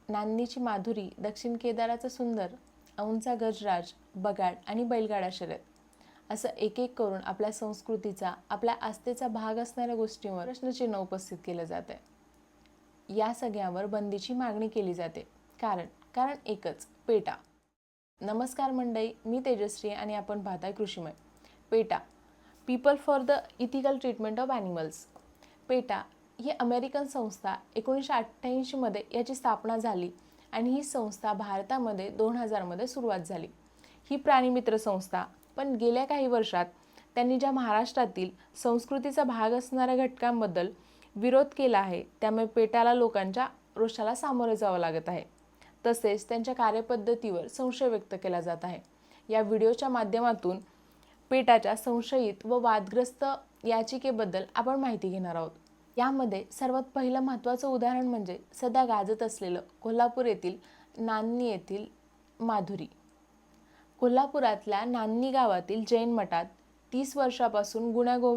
नांदीची माधुरी, दक्षिण केदाराचा सुंदर, औंधचा गजराज, बगाड आणि बैलगाडा शर्यत असं एक एक करून आपल्या संस्कृतीचा, आपल्या आस्थेचा भाग असणाऱ्या गोष्टींवर प्रश्नचिन्ह उपस्थित केलं जात आहे। या सगळ्यावर बंदीची मागणी केली जाते। कारण एकच, पेटा। नमस्कार मंडळी, मी तेजश्री आणि आपण पाहताय कृषीमय। PETA, people for the ethical treatment of animals. PETA ही अमेरिकन संस्था 1988 मध्ये याची स्थापना झाली आणि ही संस्था भारतामध्ये 2000 मध्ये सुरुवात झाली। ही प्राणीमित्र संस्था, पण गेल्या काही वर्षात त्यांनी ज्या महाराष्ट्रातील संस्कृतीचा भाग असणाऱ्या घटकांबद्दल विरोध केला आहे, त्यामुळे पेटाला लोकांच्या रोषाला सामोरे जावं लागत आहे। तसेच त्यांच्या कार्यपद्धतीवर संशय व्यक्त केला जात आहे। या व्हिडिओच्या माध्यमातून पेटाच्या संशयित व वादग्रस्त याचिकेबद्दल आपण माहिती घेणार आहोत। यामध्ये सर्वात पहिलं महत्त्वाचं उदाहरण म्हणजे सध्या गाजत असलेलं कोल्हापूर येथील नान्नी येथील माधुरी। कोल्हापुरातल्या नान्नी गावातील जैन मठात 30 वर्षापासून गुण्यागोविंदाने